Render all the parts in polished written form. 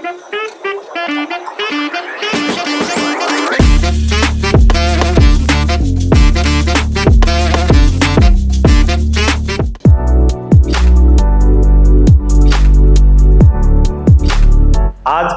आज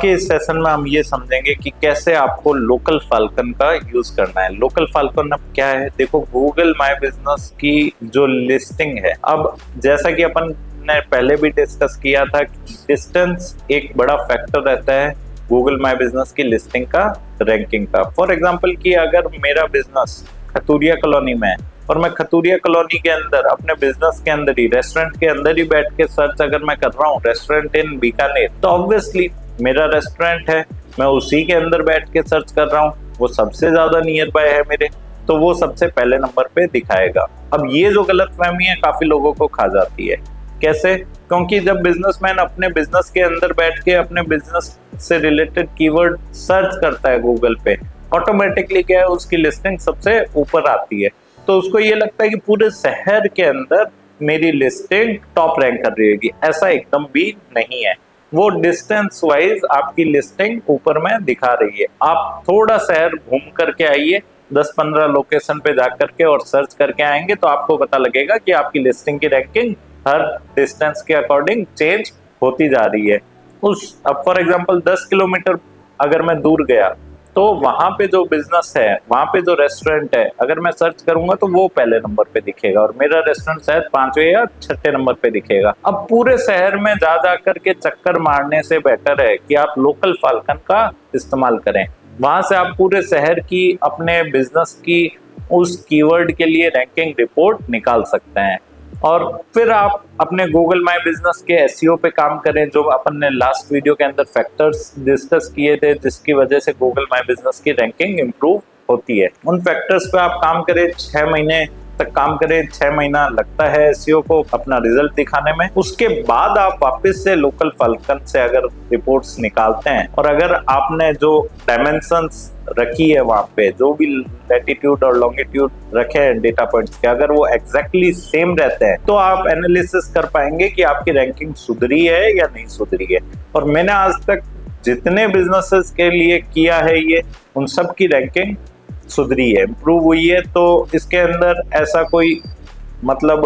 के इस सेशन में हम ये समझेंगे कि कैसे आपको लोकल फाल्कन का यूज करना है। लोकल फाल्कन अब क्या है, देखो गूगल माय बिजनेस की जो लिस्टिंग है, अब जैसा कि अपन ने पहले भी डिस्कस किया था, डिस्टेंस एक बड़ा फैक्टर रहता है गूगल माय बिजनेस की लिस्टिंग का, रैंकिंग का। फॉर एग्जांपल कि अगर मेरा बिजनेस खतूरिया कॉलोनी में है और मैं खतूरिया कॉलोनी के अंदर अपने बिजनेस के अंदर ही, रेस्टोरेंट के अंदर ही बैठ के सर्च अगर मैं कर रहा हूँ रेस्टोरेंट इन बीकानेर, तो ऑब्वियसली मेरा रेस्टोरेंट है, मैं उसी के अंदर बैठ के सर्च कर रहा हूँ, वो सबसे ज्यादा नियर बाय है मेरे, तो वो सबसे पहले नंबर पे दिखाएगा। अब ये जो गलतफहमी है काफी लोगों को खा जाती है। कैसे? क्योंकि जब बिजनेसमैन अपने बिजनेस के अंदर बैठ के अपने बिजनेस से रिलेटेड कीवर्ड सर्च करता है गूगल पे, ऑटोमेटिकली क्या है, उसकी लिस्टिंग सबसे ऊपर आती है, तो उसको ये लगता है कि पूरे शहर के अंदर मेरी लिस्टिंग टॉप रैंक कर रही होगी। ऐसा एकदम भी नहीं है, वो डिस्टेंस वाइज आपकी लिस्टिंग ऊपर में दिखा रही है। आप थोड़ा शहर घूम करके आइए, 10-15 लोकेशन पे जा करके और सर्च करके आएंगे तो आपको पता लगेगा कि आपकी लिस्टिंग की रैंकिंग हर डिस्टेंस के अकॉर्डिंग चेंज होती जा रही है। अब फॉर एग्जांपल 10 किलोमीटर अगर मैं दूर गया तो वहां पे जो बिजनेस है, वहां पे जो रेस्टोरेंट है, अगर मैं सर्च करूंगा तो वो पहले नंबर पे दिखेगा और मेरा रेस्टोरेंट शायद 5वें या 6ठे नंबर पे दिखेगा। अब पूरे शहर में जा करके चक्कर मारने से बेटर है कि आप लोकल फाल्कन का इस्तेमाल करें। वहां से आप पूरे शहर की, अपने बिजनेस की उस कीवर्ड के लिए रैंकिंग रिपोर्ट निकाल सकते हैं और फिर आप अपने गूगल माय बिजनेस के एसईओ पे काम करें, जो अपन ने लास्ट वीडियो के अंदर फैक्टर्स डिस्कस किए थे जिसकी वजह से गूगल माय बिजनेस की रैंकिंग इंप्रूव होती है। उन फैक्टर्स पे आप काम करें, 6 महीने तक काम करें, 6 महीना लगता है एसईओ को अपना रिजल्ट दिखाने में। उसके बाद आप वापस से लोकल फाल्कन से अगर रिपोर्ट्स निकालते हैं और अगर आपने जो डायमेंशंस रखी है वहां पे, जो भी लैटिट्यूड और लॉन्गिट्यूड रखे हैं डेटा पॉइंट्स के, अगर वो एग्जैक्टली सेम रहते हैं तो आप एनालिसिस कर पाएंगे कि आपकी रैंकिंग सुधरी है या नहीं सुधरी है। और मैंने आज तक जितने बिजनेसेस के लिए किया है ये, उन सब की रैंकिंग सुधरी है, इम्प्रूव हुई है। तो इसके अंदर ऐसा कोई मतलब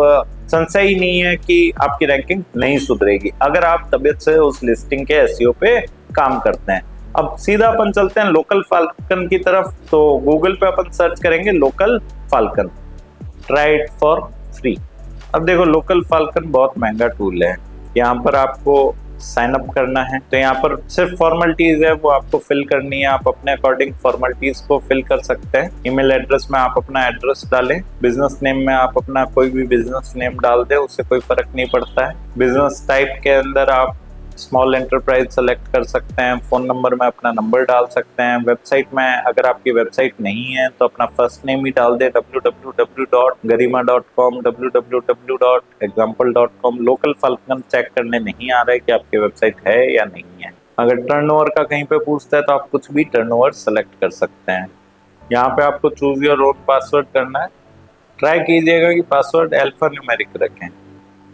संशय ही नहीं है कि आपकी रैंकिंग नहीं सुधरेगी अगर आप तबीयत से उस लिस्टिंग के एसईओ पे काम करते हैं। अब सीधा अपन चलते हैं लोकल फाल्कन की तरफ। तो गूगल पे अपन सर्च करेंगे local falcon, try it for free. अब देखो लोकल फाल्कन बहुत महंगा टूल है, यहाँ पर आपको साइन अप करना है, तो यहाँ पर सिर्फ फॉर्मेलिटीज है वो आपको फिल करनी है। आप अपने अकॉर्डिंग फॉर्मेलिटीज को फिल कर सकते हैं। ईमेल एड्रेस में आप अपना एड्रेस डालें, बिजनेस नेम में आप अपना कोई भी बिजनेस नेम डाल दें, उससे कोई फर्क नहीं पड़ता है। बिजनेस टाइप के अंदर आप स्मॉल एंटरप्राइज सेलेक्ट कर सकते हैं। फोन नंबर में अपना नंबर डाल सकते हैं। वेबसाइट में अगर आपकी वेबसाइट नहीं है तो अपना फर्स्ट नेम ही डाल दे, www.garima.com, www.example.com। Local falcon check करने नहीं आ रहा है कि आपकी वेबसाइट है या नहीं है। अगर टर्नओवर का कहीं पे पूछता है तो आप कुछ भी टर्नओवर सेलेक्ट कर सकते हैं। यहाँ पे आपको चूज योर ओन पासवर्ड करना है। ट्राई कीजिएगा कि पासवर्ड अल्फा न्यूमेरिक रखें।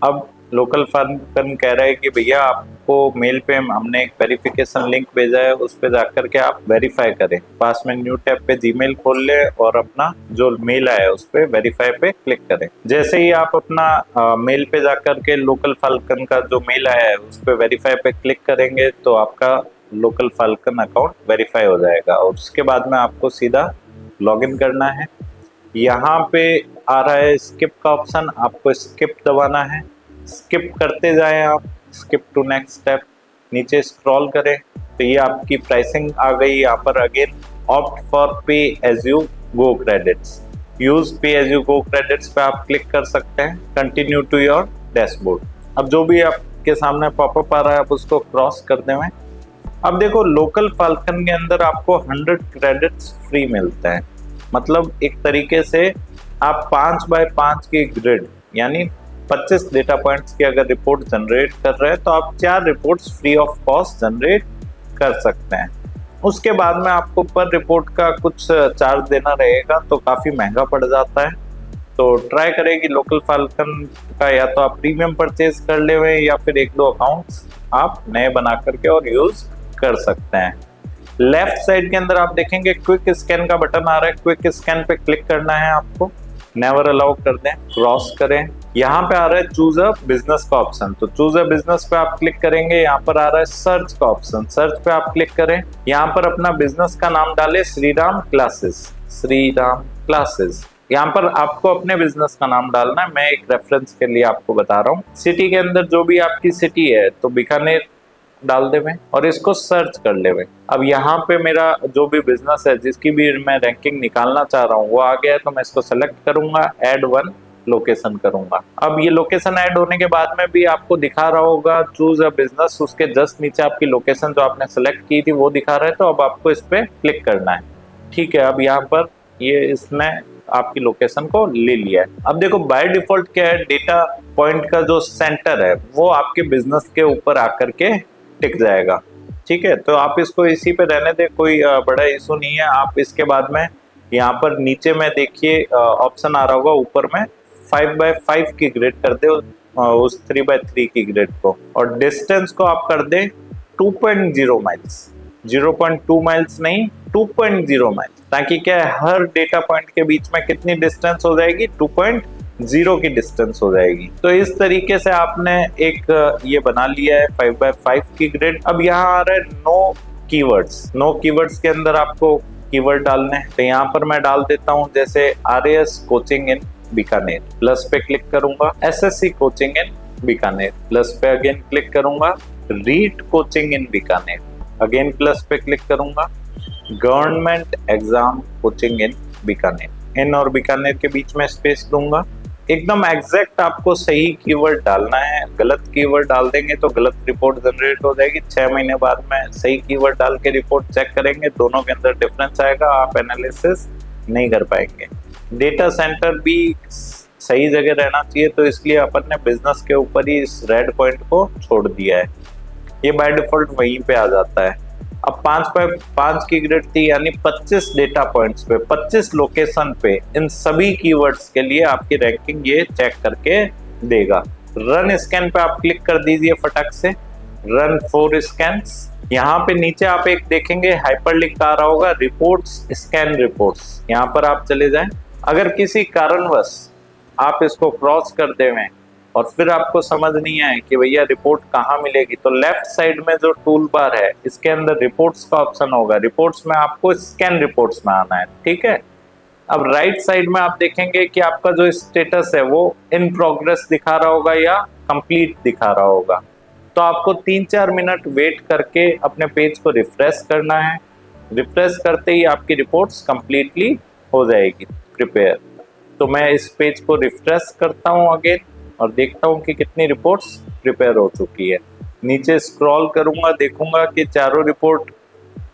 अब लोकल फाल्कन कह रहा है कि भैया आपको मेल पे हमने एक वेरिफिकेशन लिंक भेजा है, उस पे जाकर के आप वेरीफाई करें। पास में न्यू टैब पे जीमेल खोल ले और अपना जो मेल आया है उस पे वेरीफाई पे क्लिक करें। जैसे ही आप अपना मेल पे जाकर के लोकल फाल्कन का जो मेल आया है उस पे वेरीफाई पे क्लिक करेंगे तो आपका लोकल फाल्कन अकाउंट वेरीफाई हो जाएगा और उसके बाद में आपको सीधा लॉगिन करना है। यहाँ पे आ रहा है स्किप का ऑप्शन, आपको स्किप दबाना है। स्किप करते जाएं आप, स्किप टू नेक्स्ट स्टेप, नीचे स्क्रॉल करें तो ये आपकी प्राइसिंग आ गई। यहाँ पर again opt for pay as you go credits, use pay as you go credits पे आप क्लिक कर सकते हैं। Continue to your dashboard. अब जो भी आपके सामने पॉपअप आ रहा है आप उसको क्रॉस कर दें। अब देखो लोकल फाल्कन के अंदर आपको 100 क्रेडिट्स फ्री मिलते हैं। मतलब एक तरीके से आप 5x5 की ग्रिड यानी 25 डेटा पॉइंट्स की अगर रिपोर्ट जनरेट कर रहे हैं तो आप 4 reports free of cost generate कर सकते हैं। उसके बाद में आपको पर रिपोर्ट का कुछ चार्ज देना रहेगा तो काफ़ी महंगा पड़ जाता है। तो ट्राई करें कि लोकल फाल्कन का या तो आप प्रीमियम परचेज कर ले या फिर 1-2 अकाउंट्स आप नए बना करके और यूज़ कर सकते हैं। लेफ्ट साइड के अंदर आप देखेंगे क्विक स्कैन का बटन आ रहा है, क्विक स्कैन पे क्लिक करना है आपको, नेवर अलाउ कर दें, क्रॉस करें। यहाँ पे आ रहा है चूज अ बिजनेस का ऑप्शन, तो चूज अ बिजनेस पे आप क्लिक करेंगे। यहाँ पर आ रहा है सर्च का ऑप्शन, सर्च पे आप क्लिक करें। यहाँ पर अपना बिजनेस का नाम डालें, श्रीराम क्लासेस, श्रीराम क्लासेस। यहाँ पर आपको अपने बिजनेस का नाम डालना है, मैं एक रेफरेंस के लिए आपको बता रहा हूँ। सिटी के अंदर जो भी आपकी सिटी है तो बीकानेर डाल दे में और इसको सर्च कर ले में। अब यहाँ पे मेरा जो भी बिजनेस है जिसकी भी मैं रैंकिंग निकालना चाह रहा हूँ वो आ गया है, तो मैं इसको सेलेक्ट करूंगा, ऐड वन लोकेशन करूंगा। अब ये लोकेशन ऐड होने के बाद में भी आपको दिखा रहा होगा चूज अ बिजनेस, उसके जस्ट नीचे आपकी लोकेशन जो आपने सेलेक्ट की थी वो दिखा रहा है, तो अब आपको इस पे क्लिक करना है। ठीक है, अब यहाँ पर ये इसने आपकी लोकेशन को ले लिया है। अब देखो बाय डिफॉल्ट क्या है, डेटा पॉइंट का जो सेंटर है वो आपके बिजनेस के ऊपर आकर के टिक जाएगा। ठीक है, तो आप इसको इसी पे रहने दे, कोई बड़ा इशू नहीं है। आप इसके बाद में यहाँ पर नीचे में देखिए ऑप्शन आ रहा होगा ऊपर में 5x5 की ग्रिड कर दे उस 3x3 की ग्रिड को, और डिस्टेंस को आप कर दे 2.0 माइल्स, 0.2 माइल्स नहीं 2.0 माइल्स, ताकि क्या है हर डेटा पॉइंट के बीच में कितनी डिस्टेंस हो जाएगी, 2.0 की डिस्टेंस हो जाएगी। तो इस तरीके से आपने एक ये बना लिया है 5x5 की ग्रिड। अब यहाँ आ रहा है नो कीवर्ड्स, नो कीवर्ड्स के अंदर आपको कीवर्ड डालने हैं, तो यहाँ पर मैं डाल देता हूँ जैसे RAS coaching in Bikaner, plus पे क्लिक करूंगा, SSC coaching in Bikaner, plus पे अगेन क्लिक करूंगा, REET coaching in Bikaner, again plus पे क्लिक करूंगा, government exam coaching in Bikaner, इन और बीकानेर के बीच में स्पेस दूंगा। एकदम एग्जैक्ट आपको सही कीवर्ड डालना है, गलत कीवर्ड डाल देंगे तो गलत रिपोर्ट जनरेट हो जाएगी। 6 महीने बाद में सही कीवर्ड डाल के रिपोर्ट चेक करेंगे, दोनों के अंदर डिफरेंस आएगा, आप एनालिसिस नहीं कर पाएंगे। डेटा सेंटर भी सही जगह रहना चाहिए, तो इसलिए अपन ने बिजनेस के ऊपर ही इस रेड पॉइंट को छोड़ दिया है, ये बाय डिफॉल्ट वहीं पे आ जाता है। अब 5x5 की ग्रिड थी, यानी 25 डेटा पॉइंट्स पे 25 लोकेशन पे इन सभी कीवर्ड्स के लिए आपकी रैंकिंग ये चेक करके देगा। रन स्कैन पे आप क्लिक कर दीजिए फटाक से, रन 4 स्कैन्स। यहाँ पे नीचे आप एक देखेंगे हाइपरलिंक आ रहा होगा, रिपोर्ट्स स्कैन रिपोर्ट्स, यहाँ पर आप चले जाएं। अगर किसी कारणवश आप इसको क्रॉस कर देवें और फिर आपको समझ नहीं आए कि भैया रिपोर्ट कहाँ मिलेगी, तो लेफ्ट साइड में जो टूल बार है इसके अंदर रिपोर्ट्स का ऑप्शन होगा, रिपोर्ट्स में आपको स्कैन रिपोर्ट्स में आना है। ठीक है, अब राइट साइड में आप देखेंगे कि आपका जो स्टेटस है वो इन प्रोग्रेस दिखा रहा होगा या कंप्लीट दिखा रहा होगा, तो आपको 3-4 मिनट वेट करके अपने पेज को रिफ्रेश करना है। रिफ्रेश करते ही आपकी रिपोर्ट्स कंप्लीटली हो जाएगी प्रिपेयर। तो मैं इस पेज को रिफ्रेश करता हूँ अगेन और देखता हूँ कि कितनी रिपोर्ट्स प्रिपेयर हो चुकी है। नीचे स्क्रॉल करूंगा, देखूंगा कि चारों रिपोर्ट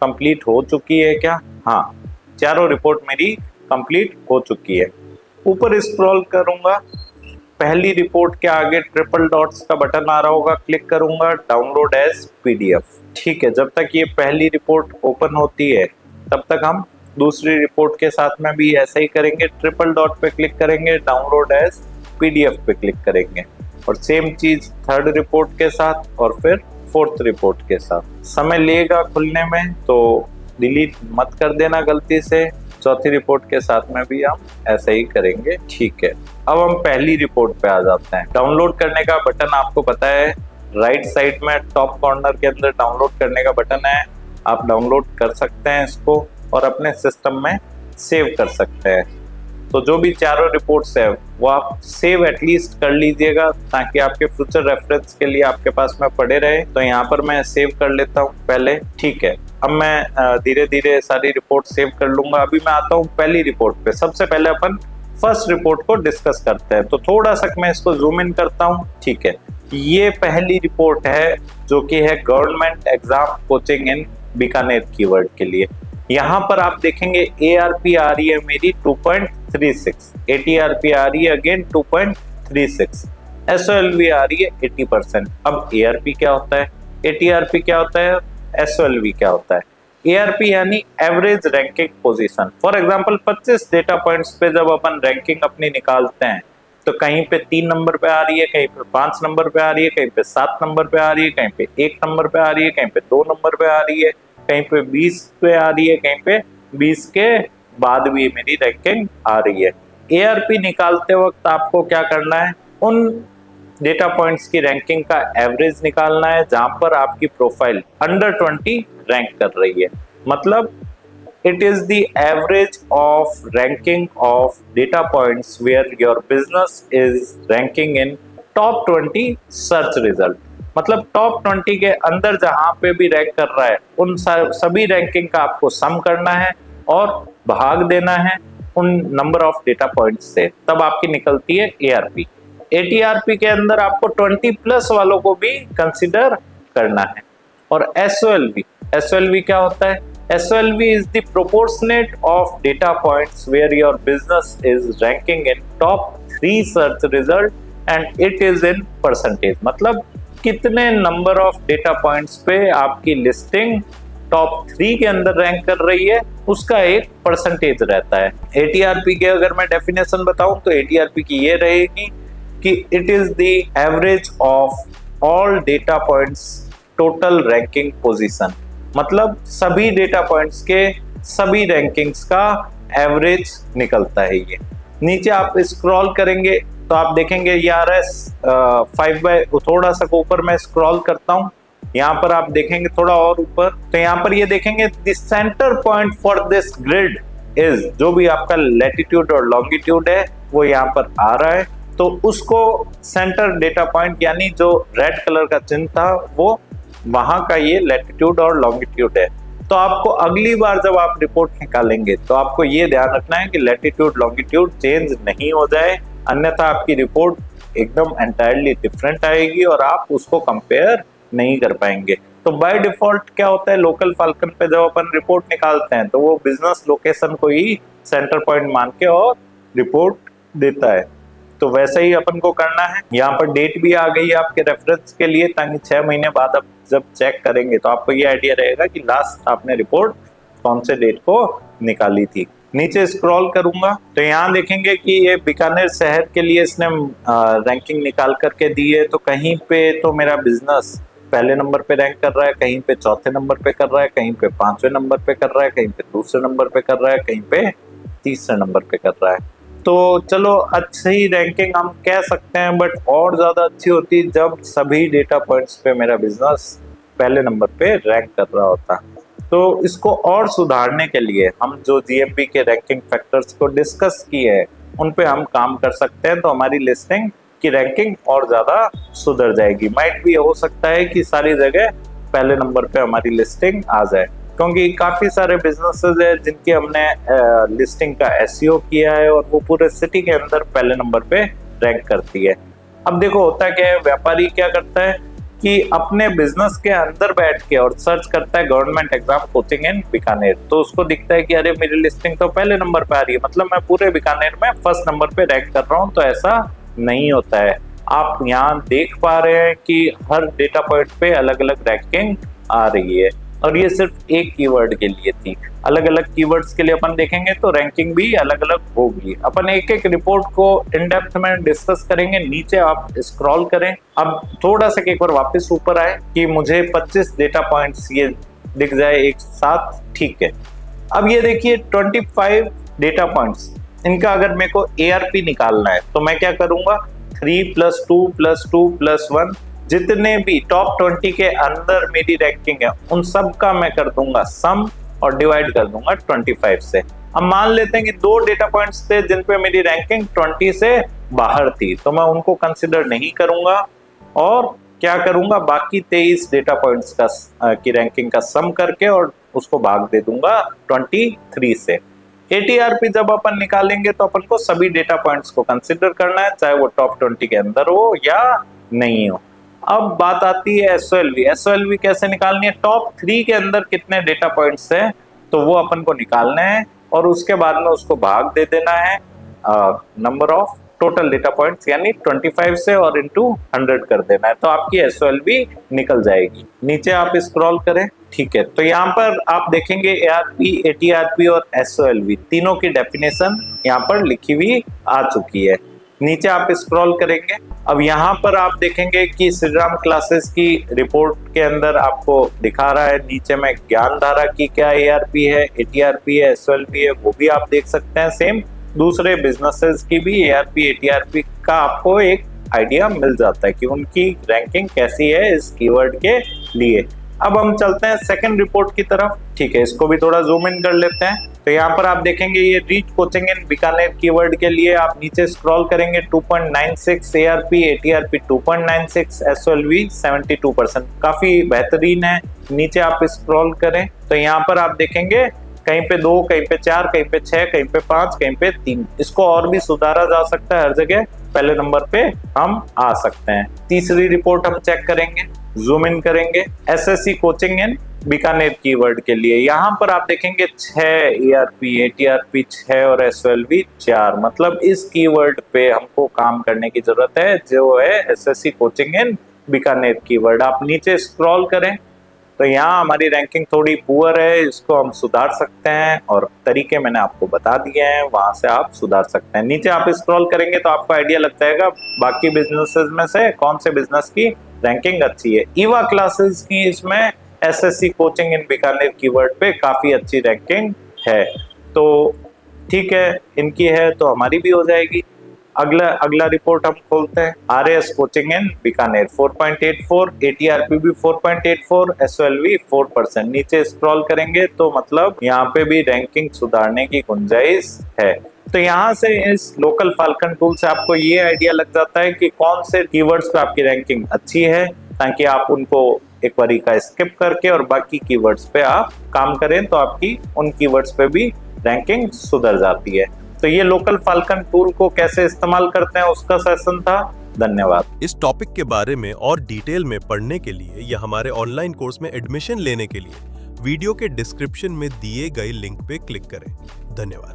कंप्लीट हो चुकी है क्या। हाँ, चारों रिपोर्ट मेरी कंप्लीट हो चुकी है। ऊपर स्क्रॉल करूंगा, पहली रिपोर्ट के आगे ट्रिपल डॉट्स का बटन आ रहा होगा, क्लिक करूंगा, डाउनलोड एज PDF। ठीक है, जब तक ये पहली रिपोर्ट ओपन होती है तब तक हम दूसरी रिपोर्ट के साथ में भी ऐसा ही करेंगे, ट्रिपल डॉट पे क्लिक करेंगे, डाउनलोड एज PDF पे क्लिक करेंगे, और सेम चीज थर्ड रिपोर्ट के साथ और फिर फोर्थ रिपोर्ट के साथ। समय लेगा खुलने में तो डिलीट मत कर देना गलती से। चौथी रिपोर्ट के साथ में भी हम ऐसा ही करेंगे। ठीक है, अब हम पहली रिपोर्ट पे आ जाते हैं। डाउनलोड करने का बटन आपको पता है, राइट साइड में टॉप कॉर्नर के अंदर डाउनलोड करने का बटन है, आप डाउनलोड कर सकते हैं इसको और अपने सिस्टम में सेव कर सकते हैं। तो जो भी चारों रिपोर्ट्स है वो आप सेव एटलीस्ट कर लीजिएगा ताकि आपके फ्यूचर रेफरेंस के लिए आपके पास में पड़े रहे। तो यहाँ पर मैं सेव कर लेता हूँ पहले। ठीक है, अब मैं धीरे धीरे सारी रिपोर्ट सेव कर लूंगा। अभी मैं आता हूँ पहली रिपोर्ट पे। सबसे पहले अपन फर्स्ट रिपोर्ट को डिस्कस करते हैं, तो थोड़ा सा मैं इसको जूम इन करता हूँ। ठीक है, ये पहली रिपोर्ट है जो कि है government exam coaching in Bikaner keyword के लिए। यहाँ पर आप देखेंगे ARP आ रही है मेरी 2.36, ATRP आ रही है अगेन 2.36, SOLV आ रही है 80%। अब ARP क्या होता है, ATRP क्या होता है, SOLV क्या होता है? ARP यानी average ranking position. For example 25 data points पे जब अपन रैंकिंग अपनी निकालते हैं तो कहीं पे 3 नंबर पे आ रही है, कहीं पे 5 नंबर पे आ रही है, कहीं पे 7 नंबर पे आ रही है, कहीं पे 1 नंबर पे आ रही है, कहीं पे 2 नंबर पे आ रही है, कहीं पे 20 पे आ रही है, कहीं पे 20 के बाद भी मेरी रैंकिंग आ रही है। एआरपी निकालते वक्त आपको क्या करना है, उन डेटा पॉइंट्स की रैंकिंग का एवरेज निकालना है जहां पर आपकी प्रोफाइल अंडर 20 रैंक कर रही है। मतलब it is the average of ranking of data points where your business is ranking in top 20 search result। मतलब टॉप 20 के अंदर जहां पे भी रैंक कर रहा है उन सभी रैंकिंग का आपको सम करना है और भाग देना है उन नंबर ऑफ डेटा पॉइंट्स से, तब आपकी निकलती है एआरपी। एटीआरपी के अंदर आपको 20 प्लस वालों को भी कंसिडर करना है। और एसओएलवी क्या होता है? SOLV is the proportionate of data points where your business is ranking in top 3 search result and it is in percentage। मतलब कितने नंबर ऑफ डेटा पॉइंट्स पे आपकी लिस्टिंग टॉप 3 के अंदर रैंक कर रही है, उसका एक परसेंटेज रहता है। एटीआरपी के अगर मैं डेफिनेशन बताऊं तो एटीआरपी की ये रहेगी कि it is the average of all data points total ranking position. मतलब सभी डेटा पॉइंट्स के सभी रैंकिंग्स का एवरेज निकलता है ये। नीचे आप स्क्रॉल करेंगे तो आप देखेंगे ये आ रहा है 5 बाय, थोड़ा सा ऊपर मैं स्क्रॉल करता हूँ, यहाँ पर आप देखेंगे थोड़ा और ऊपर, तो यहाँ पर ये देखेंगे the centre point for this grid is, जो भी आपका लैटिट्यूड और लॉन्गिट्यूड है वो यहाँ पर आ रहा है, तो उसको सेंटर डेटा पॉइंट यानी जो रेड कलर का चिन्ह था वो वहां का ये लैटिट्यूड और लॉन्गिट्यूड है। तो आपको अगली बार जब आप रिपोर्ट निकालेंगे तो आपको ये ध्यान रखना है कि लैटिट्यूड लॉन्गिट्यूड चेंज नहीं हो जाए, अन्यथा आपकी रिपोर्ट एकदम एंटायरली डिफरेंट आएगी और आप उसको कंपेयर नहीं कर पाएंगे। तो बाय डिफॉल्ट क्या होता है, लोकल फाल्कन पे जब अपन रिपोर्ट निकालते हैं तो वो बिजनेस लोकेशन को ही सेंटर पॉइंट मान के और रिपोर्ट देता है। तो वैसे ही अपन को करना है। यहाँ पर डेट भी आ गई है आपके रेफरेंस के लिए, ताकि 6 महीने बाद आप जब चेक करेंगे तो आपको ये आइडिया रहेगा कि लास्ट आपने रिपोर्ट कौन से डेट को निकाली थी। नीचे स्क्रॉल करूंगा तो यहाँ देखेंगे कि ये बीकानेर शहर के लिए इसने रैंकिंग निकाल करके दी है। तो कहीं पे तो मेरा बिजनेस पहले नंबर पे रैंक कर रहा है, कहीं पे चौथे नंबर पे कर रहा है, कहीं पे 5वें नंबर पे कर रहा है, कहीं पे दूसरे नंबर पे कर रहा है, कहीं पे तीसरे नंबर पे कर रहा है। तो चलो अच्छी रैंकिंग हम कह सकते हैं, बट और ज्यादा अच्छी होती जब सभी डेटा पॉइंट्स पे मेरा बिजनेस पहले नंबर पे रैंक कर रहा होता। तो इसको और सुधारने के लिए हम जो जीएमपी के रैंकिंग फैक्टर्स को डिस्कस किए हैं उन पे हम काम कर सकते हैं, तो हमारी लिस्टिंग की रैंकिंग और ज्यादा सुधर जाएगी। माइट भी हो सकता है कि सारी जगह पहले नंबर पे हमारी लिस्टिंग आ जाए, क्योंकि काफी सारे बिजनेसेस है जिनकी हमने लिस्टिंग का एसईओ किया है और वो पूरे सिटी के अंदर पहले नंबर पे रैंक करती है। अब देखो होता क्या है, व्यापारी क्या करता है कि अपने बिजनेस के अंदर बैठ के और सर्च करता है government exam coaching in Bikaner, तो उसको दिखता है कि अरे मेरी लिस्टिंग तो पहले नंबर पे आ रही है, मतलब मैं पूरे बीकानेर में फर्स्ट नंबर पे रैंक कर रहा हूँ। तो ऐसा नहीं होता है। आप यहाँ देख पा रहे हैं कि हर डेटा पॉइंट पे अलग अलग रैंकिंग आ रही है, और ये सिर्फ एक कीवर्ड के लिए थी। अलग अलग कीवर्ड्स के लिए अपन देखेंगे तो रैंकिंग भी अलग अलग होगी। अपन एक एक रिपोर्ट को इन डेप्थ में डिस्कस करेंगे। नीचे आप स्क्रॉल करें, अब थोड़ा सा एक बार वापस ऊपर आए कि मुझे 25 डेटा पॉइंट्स ये दिख जाए एक साथ, ठीक है। अब ये देखिए 25 डेटा पॉइंट्स, इनका अगर मेरे को एआरपी निकालना है तो मैं क्या करूंगा, 3 + 2 + 2 + 1, जितने भी टॉप 20 के अंदर मेरी रैंकिंग है उन सब का मैं कर दूंगा सम और डिवाइड कर दूंगा 25 से। अब मान लेते हैं कि 2 डेटा पॉइंट्स थे जिन पे मेरी रैंकिंग 20 से बाहर थी, तो मैं उनको कंसिडर नहीं करूंगा और क्या करूंगा, बाकी 23 डेटा पॉइंट्स का की रैंकिंग का सम करके और उसको भाग दे दूंगा 23 से। एटीआरपी जब अपन निकालेंगे तो अपन को सभी डेटा पॉइंट्स को कंसिडर करना है, चाहे वो टॉप 20 के अंदर हो या नहीं हो। अब बात आती है एसओएलवी। एसओएलवी कैसे निकालनी है, टॉप 3 के अंदर कितने डेटा पॉइंट्स हैं तो वो अपन को निकालना है और उसके बाद में उसको भाग दे देना है number of total data points यानी 25 से और इनटू 100 कर देना है, तो आपकी एसओएलवी निकल जाएगी। नीचे आप स्क्रॉल करें, ठीक है। तो यहाँ पर आप देखेंगे एआरपी, एटीआरपी और एसओएलवी तीनों की डेफिनेशन यहाँ पर लिखी हुई आ चुकी है। नीचे आप स्क्रॉल करेंगे। अब यहाँ पर आप देखेंगे कि श्रीराम क्लासेस की रिपोर्ट के अंदर आपको दिखा रहा है नीचे में ज्ञानधारा की क्या ARP है, ATRP है, SOLP है, वो भी आप देख सकते हैं। सेम दूसरे बिजनेसेस की भी ARP ATRP का आपको एक आइडिया मिल जाता है कि उनकी रैंकिंग कैसी है इस कीवर्ड के लिए। अब हम चलते हैं सेकंड रिपोर्ट की तरफ। ठीक है, इसको भी थोड़ा जूम इन कर लेते हैं। तो यहाँ पर आप देखेंगे ये reach coaching in Bikaner keyword के लिए आप नीचे स्क्रॉल करेंगे 2.96 ARP, ATRP 2.96, SOLV 72%, काफी बेहतरीन है। नीचे आप स्क्रॉल करें तो यहाँ पर आप देखेंगे कहीं पे 2, कहीं पे 4, कहीं पे 6, कहीं पे 5, कहीं पे 3। इसको और भी सुधारा जा सकता है, हर जगह पहले नंबर पे हम आ सकते हैं। तीसरी रिपोर्ट हम चेक करेंगे, जूम इन करेंगे SSC coaching in Bikaner keyword के लिए। यहाँ पर आप देखेंगे 6 ARP, ATRP 6 और SOLV 4, मतलब इस कीवर्ड पे हमको काम करने की जरूरत है, जो है SSC coaching in Bikaner keyword. आप नीचे स्क्रॉल करें तो यहाँ हमारी रैंकिंग थोड़ी पुअर है, इसको हम सुधार सकते हैं और तरीके मैंने आपको बता दिए हैं, वहां से आप सुधार सकते हैं। नीचे आप स्क्रॉल करेंगे तो आपको आइडिया लग जाएगा बाकी बिजनेसेस में से कौन से बिजनेस की रैंकिंग अच्छी है। ईवा क्लासेस की इसमें SSC coaching in Bikaner keyword पे काफी अच्छी रैंकिंग है, तो ठीक है, इनकी है तो हमारी भी हो जाएगी। अगला रिपोर्ट हम खोलते हैं। RAS coaching in Bikaner 4.84, ATRP भी 4.84, SOLV 4%। नीचे स्क्रॉल करेंगे तो मतलब यहाँ पे भी रैंकिंग सुधारने की गुंजाइश है। तो यहाँ से इस लोकल फाल्कन टूल से आपको ये आइडिया लग जाता है कि कौन से कीवर्ड्स पे आपकी रैंकिंग अच्छी है, ताकि आप उनको एक बारी का स्किप करके और बाकी कीवर्ड्स पे आप काम करें तो आपकी उन कीवर्ड्स पे भी रैंकिंग सुधर जाती है। तो ये लोकल फाल्कन टूल को कैसे इस्तेमाल करते हैं उसका सेशन था। धन्यवाद। इस टॉपिक के बारे में और डिटेल में पढ़ने के लिए या हमारे ऑनलाइन कोर्स में एडमिशन लेने के लिए वीडियो के डिस्क्रिप्शन में दिए गए लिंक पे क्लिक करें। धन्यवाद।